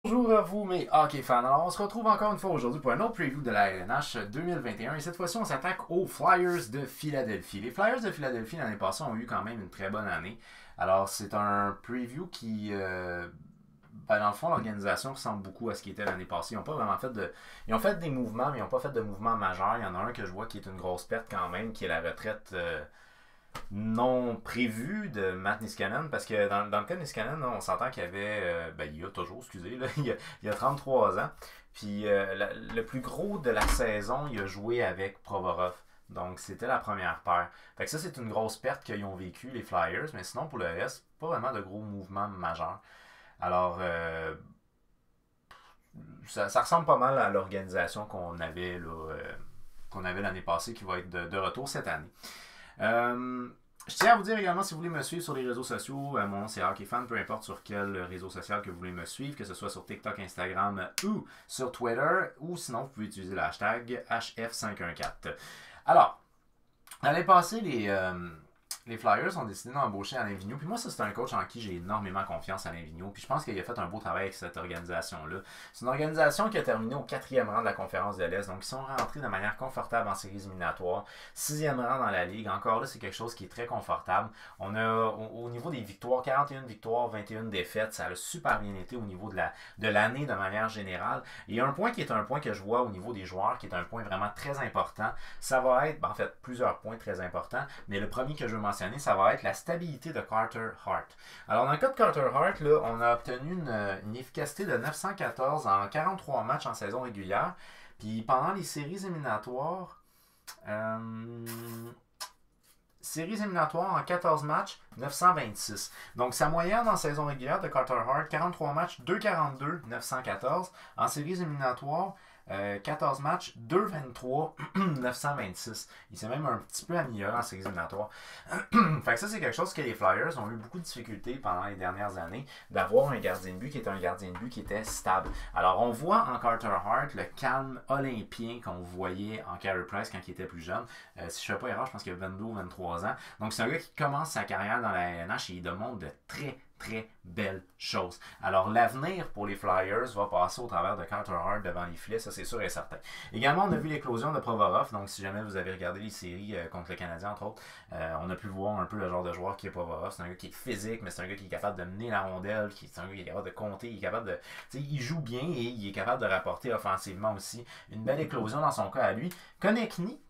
Bonjour à vous mes hockey fans. Alors on se retrouve encore une fois aujourd'hui pour un autre preview de la LNH 2021 et cette fois-ci on s'attaque aux Flyers de Philadelphie. Les Flyers de Philadelphie l'année passée ont eu quand même une très bonne année. Alors c'est un preview qui, dans le fond l'organisation ressemble beaucoup à ce qui était l'année passée. Ils ont pas vraiment fait de, ils ont fait des mouvements mais ils n'ont pas fait de mouvements majeurs. Il y en a un que je vois qui est une grosse perte quand même, qui est la retraite non prévu de Matt Niskanen parce que dans le cas de Niskanen, on s'entend qu'il y avait, il y a toujours, excusez, là, il y a 33 ans. Puis le plus gros de la saison, il a joué avec Provorov. Donc c'était la première paire. Fait que ça, c'est une grosse perte qu'ils ont vécu, les Flyers, mais sinon pour le reste, pas vraiment de gros mouvements majeurs. Alors, ça ressemble pas mal à l'organisation qu'on avait l'année passée qui va être de retour cette année. Je tiens à vous dire également, si vous voulez me suivre sur les réseaux sociaux, mon nom c'est HockeyFan, peu importe sur quel réseau social que vous voulez me suivre, que ce soit sur TikTok, Instagram ou sur Twitter, ou sinon vous pouvez utiliser le hashtag HF514. Alors, l'année passée, les Flyers ont décidé d'embaucher Alain Vigneault. Puis moi, ça, c'est un coach en qui j'ai énormément confiance, Alain Vigneault. Puis je pense qu'il a fait un beau travail avec cette organisation-là. C'est une organisation qui a terminé au 4e rang de la conférence de l'Est. Donc, ils sont rentrés de manière confortable en séries éliminatoires. 6e rang dans la Ligue. Encore là, c'est quelque chose qui est très confortable. On a, au niveau des victoires, 41 victoires, 21 défaites. Ça a super bien été au niveau de l'année de manière générale. Et il y a un point qui est un point que je vois au niveau des joueurs, qui est un point vraiment très important. Ça va être, en fait, plusieurs points très importants. Mais le premier que je veux mentionner, ça va être la stabilité de Carter Hart. Alors, dans le cas de Carter Hart, là, on a obtenu une efficacité de 914 en 43 matchs en saison régulière. Puis pendant les séries éliminatoires en 14 matchs, 926. Donc, sa moyenne en saison régulière de Carter Hart, 43 matchs, 2,42, 914. En séries éliminatoires, 14 matchs, 2,23, 926. Il s'est même un petit peu amélioré en séries éliminatoires. Fait que ça, c'est quelque chose que les Flyers ont eu beaucoup de difficultés pendant les dernières années d'avoir un gardien de but qui est un gardien de but qui était stable. Alors, on voit en Carter Hart le calme olympien qu'on voyait en Carey Price quand il était plus jeune. Si je ne fais pas erreur, je pense qu'il a 22 ou 23 ans. Donc, c'est un gars qui commence sa carrière dans la LNH et il demande de très belle chose. Alors, l'avenir pour les Flyers va passer au travers de Carter Hart devant les filets, ça c'est sûr et certain. Également, on a vu l'éclosion de Provorov, donc si jamais vous avez regardé les séries contre le Canadien, entre autres, on a pu voir un peu le genre de joueur qui est Provorov. C'est un gars qui est physique, mais c'est un gars qui est capable de mener la rondelle, c'est un gars qui est capable de compter, il est capable de... il joue bien et il est capable de rapporter offensivement aussi. Une belle éclosion dans son cas à lui. Konechny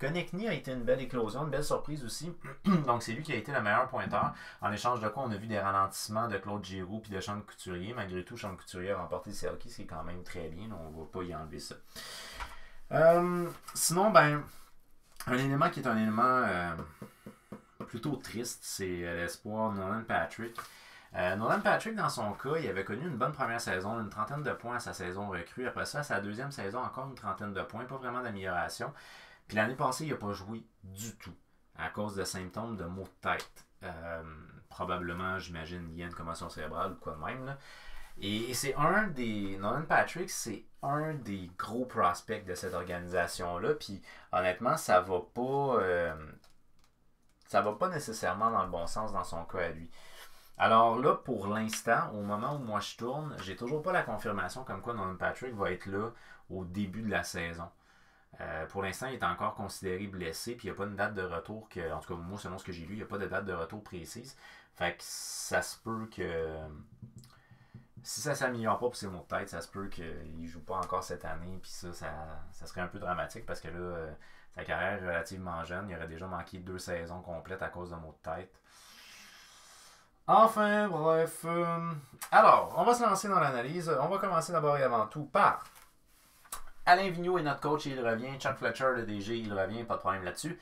a été une belle éclosion, une belle surprise aussi. Donc, c'est lui qui a été le meilleur pointeur. En échange de quoi, on a vu des ralentissements de Claude Giroux puis de Sean Couturier. Malgré tout, Sean Couturier a remporté le Selkie, ce qui est quand même très bien. Donc, on ne va pas y enlever ça. Sinon, un élément qui est un élément plutôt triste, c'est l'espoir de Nolan Patrick. Nolan Patrick, dans son cas, il avait connu une bonne première saison, une trentaine de points à sa saison recrue. Après ça, à sa deuxième saison, encore une trentaine de points, pas vraiment d'amélioration. Puis l'année passée, il n'a pas joué du tout à cause de symptômes de maux de tête. Probablement, j'imagine, lié à une commotion cérébrale ou quoi de même. Là. Et c'est un des... Nolan Patrick, c'est un des gros prospects de cette organisation-là. Puis honnêtement, ça va pas nécessairement dans le bon sens dans son cas à lui. Alors là, pour l'instant, au moment où moi je tourne, j'ai toujours pas la confirmation comme quoi Nolan Patrick va être là au début de la saison. Pour l'instant, il est encore considéré blessé, puis il n'y a pas une date de retour en tout cas, moi, selon ce que j'ai lu, il n'y a pas de date de retour précise. Fait que ça se peut que si ça ne s'améliore pas pour ses maux de tête, ça se peut qu'il ne joue pas encore cette année, puis ça serait un peu dramatique parce que là, sa carrière est relativement jeune, il aurait déjà manqué 2 saisons complètes à cause de maux de tête. Enfin, bref. Alors, on va se lancer dans l'analyse. On va commencer d'abord et avant tout par Alain Vigneault est notre coach et il revient. Chuck Fletcher, le DG, il revient, pas de problème là-dessus.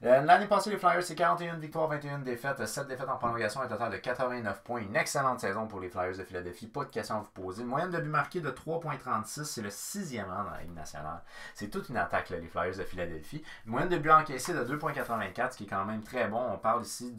L'année passée, les Flyers, c'est 41 victoires, 21 défaites, 7 défaites en prolongation, un total de 89 points. Une excellente saison pour les Flyers de Philadelphie. Pas de questions à vous poser. Une moyenne de but marqué de 3,36, c'est le 6e rang dans la Ligue nationale. C'est toute une attaque, là, les Flyers de Philadelphie. Une moyenne de but encaissé de 2,84, ce qui est quand même très bon. On parle ici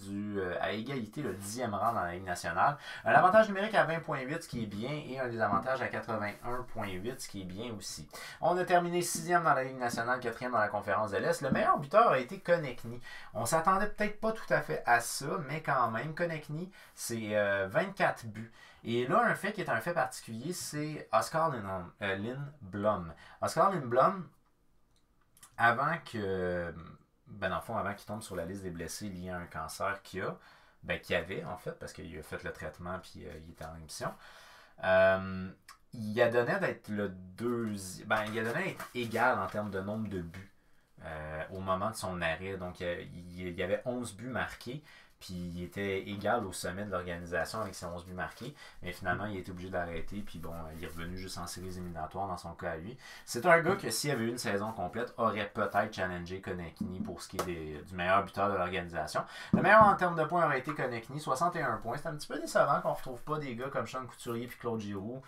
à égalité le 10e rang dans la Ligue nationale. Un avantage numérique à 20,8, ce qui est bien, et un désavantage à 81,8, ce qui est bien aussi. On a terminé 6e dans la Ligue nationale, 4e dans la conférence de l'Est. Le meilleur buteur a été Konechny. Konechny. On s'attendait peut-être pas tout à fait à ça, mais quand même, Konechny, c'est 24 buts. Et là, un fait qui est un fait particulier, c'est Oskar Lindblom. Oskar Lindblom, avant que, ben dans le fond, avant qu'il tombe sur la liste des blessés liés à un cancer qu'il avait en fait, parce qu'il a fait le traitement puis il était en rémission. Il a donné d'être le deuxième. Ben, il a donné d'être égal en termes de nombre de buts au moment de son arrêt. Donc, il y avait 11 buts marqués. Puis il était égal au sommet de l'organisation avec ses 11 buts marqués. Mais finalement, il a été obligé d'arrêter. Puis bon, il est revenu juste en séries éliminatoires dans son cas à lui. C'est un gars que s'il avait eu une saison complète, aurait peut-être challengé Konechny pour ce qui est du meilleur buteur de l'organisation. Le meilleur en termes de points aurait été Konechny, 61 points. C'est un petit peu décevant qu'on ne retrouve pas des gars comme Sean Couturier et Claude Giroux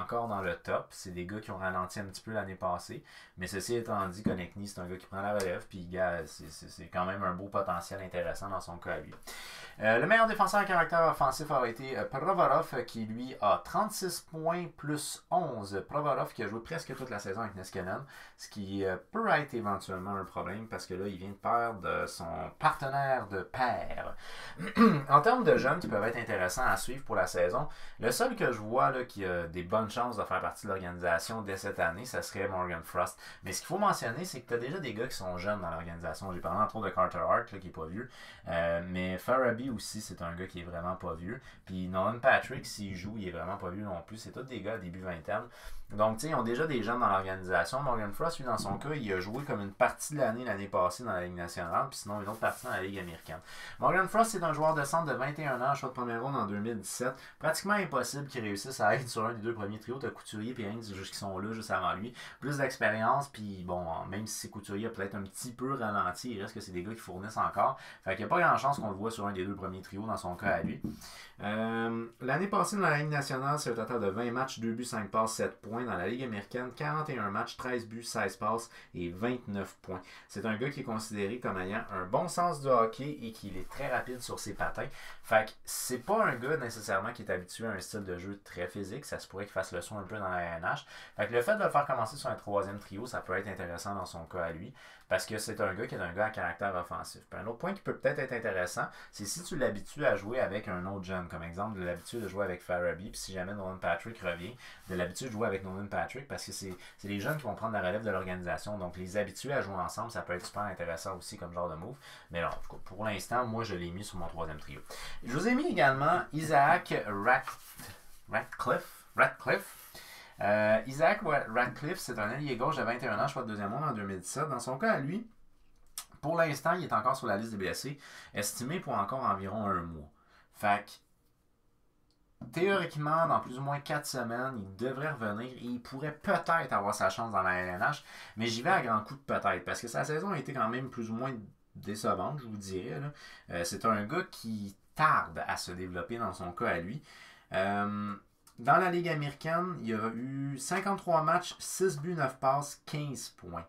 encore dans le top. C'est des gars qui ont ralenti un petit peu l'année passée. Mais ceci étant dit, Konechny, c'est un gars qui prend la relève. Puis c'est quand même un beau potentiel intéressant dans son cas à lui. Le meilleur défenseur à caractère offensif aurait été Provorov, qui lui a 36 points plus 11. Provorov qui a joué presque toute la saison avec Niskanen, ce qui peut être éventuellement un problème parce que là, il vient de perdre son partenaire de paire. En termes de jeunes qui peuvent être intéressants à suivre pour la saison, le seul que je vois là, qui a des bonnes chances de faire partie de l'organisation dès cette année, ça serait Morgan Frost. Mais ce qu'il faut mentionner, c'est que tu as déjà des gars qui sont jeunes dans l'organisation. J'ai parlé entre autres de Carter Hart, là, qui n'est pas vieux. Mais Farabee aussi, c'est un gars qui est vraiment pas vieux. Puis Nolan Patrick, s'il joue, il est vraiment pas vieux non plus. C'est tous des gars à début vingtaine. Donc, tu sais, ils ont déjà des jeunes dans l'organisation. Morgan Frost, lui, dans son cas, il a joué comme une partie de l'année passée dans la Ligue nationale, puis sinon une autre partie dans la Ligue américaine. Morgan Frost, c'est un joueur de centre de 21 ans, choix de première ronde en 2017. Pratiquement impossible qu'il réussisse à être sur un des deux premiers trios. T'as Couturier et Hines qui sont là juste avant lui. Plus d'expérience, puis bon, même si Couturier a peut-être un petit peu ralenti, il reste que c'est des gars qui fournissent encore. Fait qu'il n'y a pas grand chance qu'on le voit sur un des deux premiers trios dans son cas à lui. L'année passée dans la Ligue nationale, c'est un total de 20 matchs, 2 buts, 5 passes, 7 points. Dans la Ligue américaine, 41 matchs, 13 buts, 16 passes et 29 points. C'est un gars qui est considéré comme ayant un bon sens du hockey et qu'il est très rapide sur ses patins. Fait que c'est pas un gars nécessairement qui est habitué à un style de jeu très physique. Ça se pourrait qu'il fasse le son un peu dans la ANH. Fait que le fait de le faire commencer sur un troisième trio, ça peut être intéressant dans son cas à lui. Parce que c'est un gars qui est un gars à caractère offensif. Puis un autre point qui peut peut-être être intéressant, c'est si tu l'habitues à jouer avec un autre jeune. Comme exemple, de l'habitude de jouer avec Farabee. Puis si jamais Nolan Patrick revient, de l'habitude de jouer avec Nolan Patrick. Parce que c'est les jeunes qui vont prendre la relève de l'organisation. Donc les habituer à jouer ensemble, ça peut être super intéressant aussi comme genre de move. Mais alors, pour l'instant, moi je l'ai mis sur mon troisième trio. Je vous ai mis également Isaac Ratcliffe. Isaac Ratcliffe, c'est un allié gauche de 21 ans, choix de deuxième monde en 2017. Dans son cas, à lui, pour l'instant, il est encore sur la liste des blessés, estimé pour encore environ un mois. Fait que, théoriquement, dans plus ou moins 4 semaines, il devrait revenir et il pourrait peut-être avoir sa chance dans la LNH, mais j'y vais à grands coups de peut-être, parce que sa saison a été quand même plus ou moins décevante, je vous dirais. C'est un gars qui tarde à se développer dans son cas à lui. Dans la Ligue américaine, il y a eu 53 matchs, 6 buts, 9 passes, 15 points.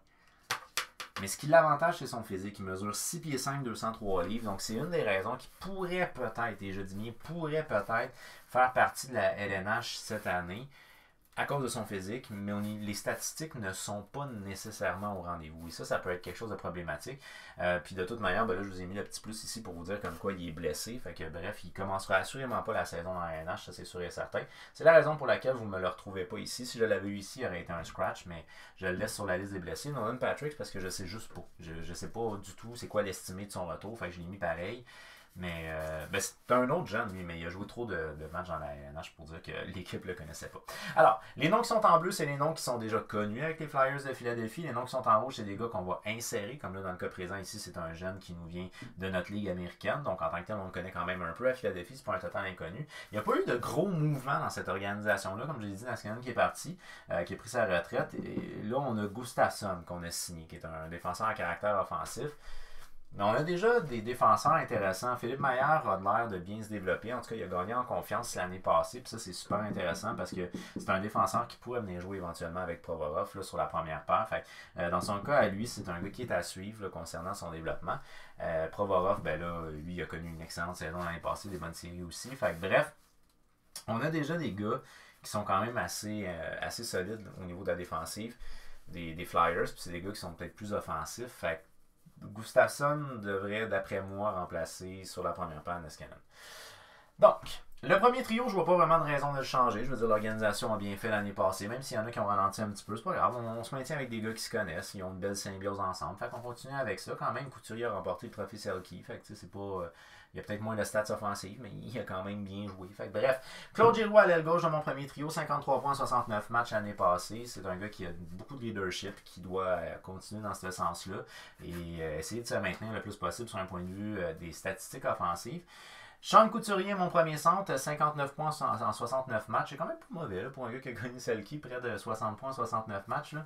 Mais ce qui l'avantage, c'est son physique. Il mesure 6 pieds 5, 203 livres. Donc, c'est une des raisons qui pourrait peut-être, et je dis bien pourrait peut-être, faire partie de la LNH cette année à cause de son physique, mais les statistiques ne sont pas nécessairement au rendez-vous. Et ça peut être quelque chose de problématique. Puis de toute manière, ben là, je vous ai mis le petit plus ici pour vous dire comme quoi il est blessé. Fait que bref, il ne commencera assurément pas la saison dans la NH, ça c'est sûr et certain. C'est la raison pour laquelle vous ne me le retrouvez pas ici. Si je l'avais eu ici, il aurait été un scratch, mais je le laisse sur la liste des blessés. Nolan Patrick, parce que je sais juste pas. Je sais pas du tout c'est quoi l'estimé de son retour. Fait que je l'ai mis pareil. Mais c'est un autre jeune, lui, mais il a joué trop de matchs dans la NH pour dire que l'équipe ne le connaissait pas. Alors, les noms qui sont en bleu, c'est les noms qui sont déjà connus avec les Flyers de Philadelphie. Les noms qui sont en rouge, c'est des gars qu'on va insérer, comme là dans le cas présent ici, c'est un jeune qui nous vient de notre ligue américaine. Donc en tant que tel, on le connaît quand même un peu à Philadelphie, c'est pas un total inconnu. Il n'y a pas eu de gros mouvements dans cette organisation-là, comme je l'ai dit, Niskanen qui est parti, qui a pris sa retraite. Et là, on a Gustafsson qu'on a signé, qui est un défenseur à caractère offensif. Mais on a déjà des défenseurs intéressants. Philippe Maillard a l'air de bien se développer. En tout cas, il a gagné en confiance l'année passée. Puis ça, c'est super intéressant parce que c'est un défenseur qui pourrait venir jouer éventuellement avec Provorov là, sur la première paire. Fait dans son cas, à lui, c'est un gars qui est à suivre là, concernant son développement. Provorov, ben là, lui, il a connu une excellente saison l'année passée, des bonnes séries aussi. Fait bref, on a déjà des gars qui sont quand même assez solides au niveau de la défensive des Flyers. Puis c'est des gars qui sont peut-être plus offensifs. Fait Gustafsson devrait, d'après moi, remplacer sur la première paire Niskanen. Donc, le premier trio, je vois pas vraiment de raison de le changer. Je veux dire, l'organisation a bien fait l'année passée, même s'il y en a qui ont ralenti un petit peu, c'est pas grave. On se maintient avec des gars qui se connaissent, ils ont une belle symbiose ensemble. Fait qu'on continue avec ça. Quand même, Couturier a remporté le trophée Selke. Fait que c'est pas. Il y a peut-être moins de stats offensives, mais il a quand même bien joué. Fait que, bref, Claude Giroux à l'aile gauche de mon premier trio, 53 points, 69 matchs l'année passée. C'est un gars qui a beaucoup de leadership, qui doit continuer dans ce sens-là et essayer de se maintenir le plus possible sur un point de vue des statistiques offensives. Sean Couturier, mon premier centre, 59 points en 69 matchs. C'est quand même pas mauvais là, pour un gars qui a gagné Selke, près de 60 points en 69 matchs. Là.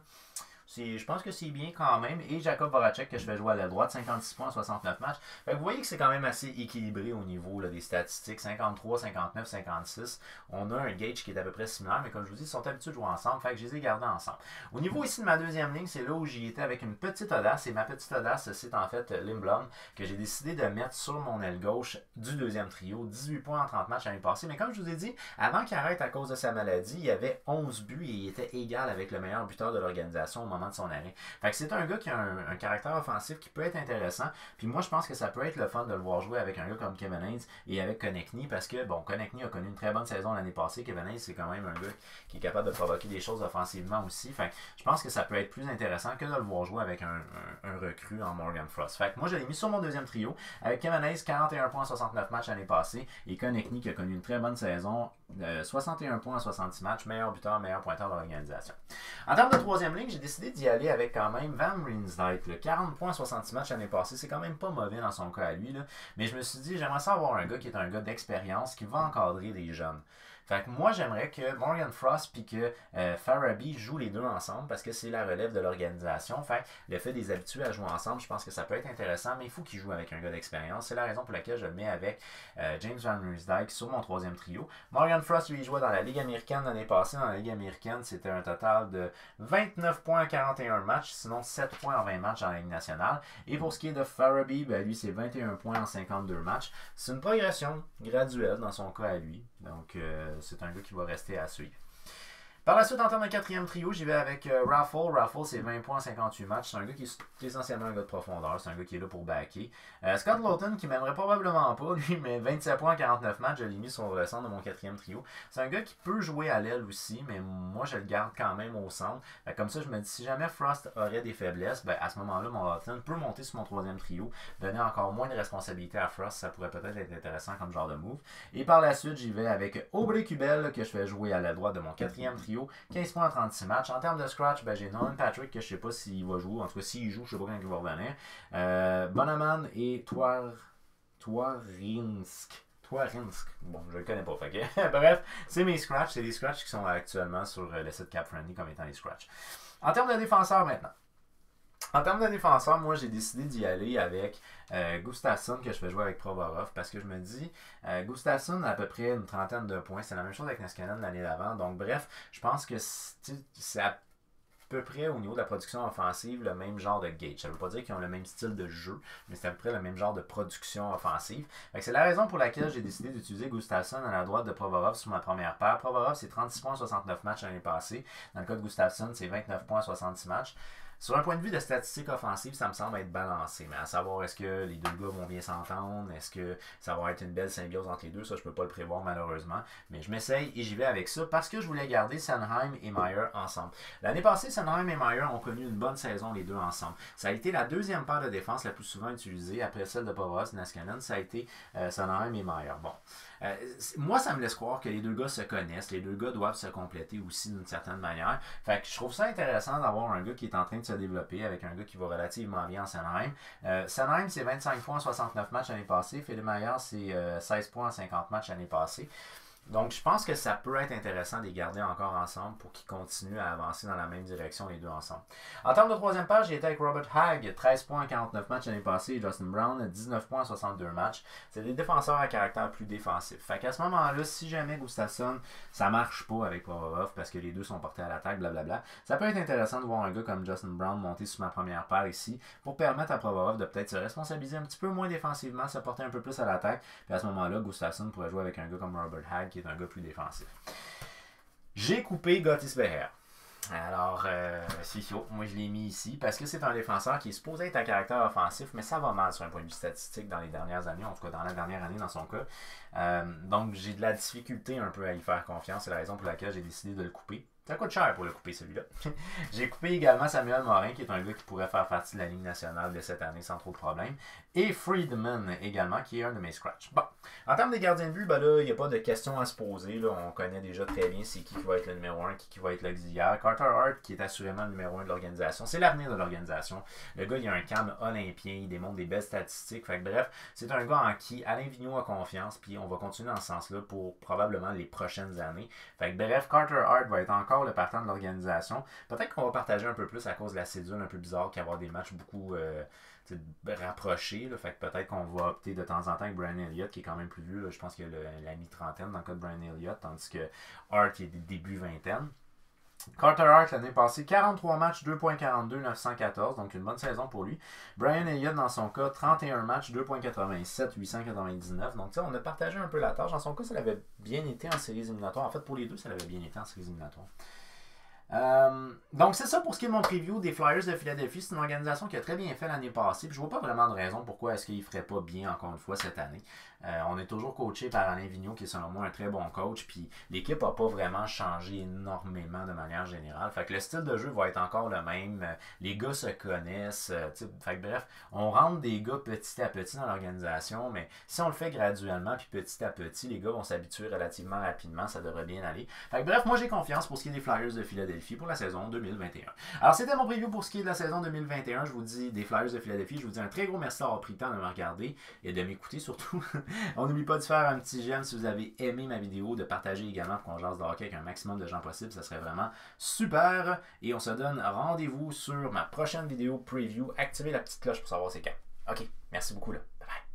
Je pense que c'est bien quand même. Et Jacob Voracek, que je fais jouer à la droite, 56 points en 69 matchs. Fait que vous voyez que c'est quand même assez équilibré au niveau là, des statistiques. 53, 59, 56. On a un gauge qui est à peu près similaire, mais comme je vous dis, ils sont habitués de jouer ensemble. Fait que je les ai gardés ensemble. Au niveau ici de ma deuxième ligne, c'est là où j'y étais avec une petite audace. Et ma petite audace, c'est en fait Lindblom, que j'ai décidé de mettre sur mon aile gauche du deuxième trio. 18 points en 30 matchs l'année passée. Mais comme je vous ai dit, avant qu'il arrête à cause de sa maladie, il y avait 11 buts et il était égal avec le meilleur buteur de l'organisation au moment de son arrêt. Fait que c'est un gars qui a un caractère offensif qui peut être intéressant. Puis moi, je pense que ça peut être le fun de le voir jouer avec un gars comme Kevin Hayes et avec Konechny parce que, bon, Konechny a connu une très bonne saison l'année passée. Kevin Hayes, c'est quand même un gars qui est capable de provoquer des choses offensivement aussi. Fait que je pense que ça peut être plus intéressant que de le voir jouer avec un recrue en Morgan Frost. Fait que moi, je l'ai mis sur mon deuxième trio avec Kevin Hayes, 41 points en 69 matchs l'année passée et Konechny qui a connu une très bonne saison, 61 points en 70 matchs, meilleur buteur, meilleur pointeur de l'organisation. En termes de troisième ligne, j'ai décidé d'y aller avec quand même Van Riemsdyk, 40 points en 66 matchs l'année passée, c'est quand même pas mauvais dans son cas à lui, là. Mais je me suis dit, j'aimerais ça avoir un gars qui est un gars d'expérience, qui va encadrer des jeunes. Fait que moi, j'aimerais que Morgan Frost puis que Farabee jouent les deux ensemble parce que c'est la relève de l'organisation. Fait que le fait des habitués à jouer ensemble, je pense que ça peut être intéressant, mais il faut qu'il joue avec un gars d'expérience. C'est la raison pour laquelle je le mets avec James Van Riemsdyk sur mon troisième trio. Morgan Frost, lui, jouait dans la Ligue américaine l'année passée. Dans la Ligue américaine, c'était un total de 29 points en 41 matchs, sinon 7 points en 20 matchs dans la Ligue nationale. Et pour ce qui est de Farabee, ben, lui, c'est 21 points en 52 matchs. C'est une progression graduelle dans son cas à lui. Donc, c'est un gars qui va rester à suivre. Par la suite, en termes de quatrième trio, j'y vais avec Raffle. Raffle, c'est 20 points en 58 matchs. C'est un gars qui est essentiellement un gars de profondeur. C'est un gars qui est là pour backer. Scott Laughton, qui m'aimerait probablement pas, lui, mais 27 points en 49 matchs, je l'ai mis sur le centre de mon quatrième trio. C'est un gars qui peut jouer à l'aile aussi, mais moi, je le garde quand même au centre. Comme ça, je me dis, si jamais Frost aurait des faiblesses, ben, à ce moment-là, mon Laughton peut monter sur mon troisième trio, donner encore moins de responsabilité à Frost. Ça pourrait peut-être être intéressant comme genre de move. Et par la suite, j'y vais avec Aubrey Kubel, que je fais jouer à la droite de mon quatrième trio. 15 points en 36 matchs. En termes de scratch, ben, j'ai Nolan Patrick que je ne sais pas s'il va jouer. En tout cas, s'il joue, je ne sais pas quand il va revenir. Bonaman et Toirinsk. Bon, je le connais pas. Fait que, bref, c'est mes scratchs. C'est les scratchs qui sont actuellement sur le site Cap Friendly comme étant les scratchs. En termes de défenseurs maintenant. En termes de défenseur, moi j'ai décidé d'y aller avec Gustafsson que je fais jouer avec Provorov parce que je me dis Gustafsson a à peu près une trentaine de points. C'est la même chose avec Niskanen l'année d'avant. Donc bref, je pense que c'est à peu près au niveau de la production offensive le même genre de gauge. Ça ne veut pas dire qu'ils ont le même style de jeu, mais c'est à peu près le même genre de production offensive. C'est la raison pour laquelle j'ai décidé d'utiliser Gustafsson à la droite de Provorov sur ma première paire. Provorov, c'est 36 points 69 matchs l'année passée. Dans le cas de Gustafsson, c'est 29 points 66 matchs. Sur un point de vue de statistiques offensives, ça me semble être balancé. Mais à savoir, est-ce que les deux gars vont bien s'entendre? Est-ce que ça va être une belle symbiose entre les deux? Ça, je peux pas le prévoir malheureusement. Mais je m'essaye et j'y vais avec ça parce que je voulais garder Sanheim et Meyer ensemble. L'année passée, Sanheim et Meyer ont connu une bonne saison les deux ensemble. Ça a été la deuxième paire de défense la plus souvent utilisée après celle de Provorov et Niskanen. Ça a été Sanheim et Meyer. Bon. Moi, ça me laisse croire que les deux gars se connaissent. Les deux gars doivent se compléter aussi d'une certaine manière. Fait que je trouve ça intéressant d'avoir un gars qui est en train de se développer avec un gars qui va relativement bien en Sanheim. Sanheim, c'est 25 points en 69 matchs l'année passée. Philippe Meyer, c'est 16 points en 50 matchs l'année passée. Donc, je pense que ça peut être intéressant de les garder encore ensemble pour qu'ils continuent à avancer dans la même direction les deux ensemble. En termes de troisième page, j'ai été avec Robert Hagg, 13 points en 49 matchs l'année passée, et Justin Brown, 19 points en 62 matchs. C'est des défenseurs à caractère plus défensif. Fait qu'à ce moment-là, si jamais Gustafsson, ça marche pas avec Provorov parce que les deux sont portés à l'attaque, blablabla, ça peut être intéressant de voir un gars comme Justin Brown monter sur ma première paire ici pour permettre à Provorov de peut-être se responsabiliser un petit peu moins défensivement, se porter un peu plus à l'attaque. Puis à ce moment-là, Gustafsson pourrait jouer avec un gars comme Robert Hagg qui est un gars plus défensif. J'ai coupé Gottis Beher. Alors, c'est chaud. Moi, je l'ai mis ici parce que c'est un défenseur qui est supposé être à caractère offensif, mais ça va mal sur un point de vue statistique dans les dernières années, en tout cas dans la dernière année dans son cas. Donc, j'ai de la difficulté un peu à y faire confiance. C'est la raison pour laquelle j'ai décidé de le couper. Ça coûte cher pour le couper, celui-là. J'ai coupé également Samuel Morin, qui est un gars qui pourrait faire partie de la Ligue nationale de cette année sans trop de problème. Et Friedman également, qui est un de mes scratchs. Bon, en termes des gardiens de but, ben là, il n'y a pas de questions à se poser. Là. On connaît déjà très bien c'est qui va être le numéro 1, qui va être l'auxiliaire. Carter Hart, qui est assurément le numéro 1 de l'organisation. C'est l'avenir de l'organisation. Le gars, il a un calme olympien, il démontre des belles statistiques. Fait que, bref, c'est un gars en qui Alain Vigneault a confiance, puis on va continuer dans ce sens-là pour probablement les prochaines années. Fait que, bref, Carter Hart va être encore le partant de l'organisation. Peut-être qu'on va partager un peu plus à cause de la cédule un peu bizarre qu'avoir des matchs beaucoup rapprochés. Là. Fait que peut-être qu'on va opter de temps en temps avec Brian Elliott, qui est quand même plus vieux. Là. Je pense qu'il a la mi-trentaine dans le cas de Brian Elliott, tandis que Hart il est des débuts vingtaine. Carter Hart l'année passée, 43 matchs, 2.42, 914, donc une bonne saison pour lui. Brian Elliott, dans son cas, 31 matchs, 2.87, 899. Donc, on a partagé un peu la tâche. Dans son cas, ça l'avait bien été en séries éliminatoires. En fait, pour les deux, ça l'avait bien été en séries éliminatoires. Donc c'est ça pour ce qui est de mon preview des Flyers de Philadelphie. C'est une organisation qui a très bien fait l'année passée. Puis je vois pas vraiment de raison pourquoi est-ce qu'il ne ferait pas bien encore une fois cette année. On est toujours coaché par Alain Vigneault qui est selon moi un très bon coach. Puis l'équipe n'a pas vraiment changé énormément de manière générale. Fait que le style de jeu va être encore le même. Les gars se connaissent. Fait que bref, on rentre des gars petit à petit dans l'organisation. Mais si on le fait graduellement puis petit à petit, les gars vont s'habituer relativement rapidement. Ça devrait bien aller. Fait que bref, moi j'ai confiance pour ce qui est des Flyers de Philadelphie pour la saison 2021. Alors, c'était mon preview pour ce qui est de la saison 2021. Je vous dis des Flyers de Philadelphie. Je vous dis un très gros merci d'avoir pris le temps de me regarder et de m'écouter surtout. On n'oublie pas de faire un petit j'aime si vous avez aimé ma vidéo, de partager également pour qu'on jase de hockey avec un maximum de gens possible. Ça serait vraiment super. Et on se donne rendez-vous sur ma prochaine vidéo preview. Activez la petite cloche pour savoir c'est quand. Ok, merci beaucoup là. Bye bye.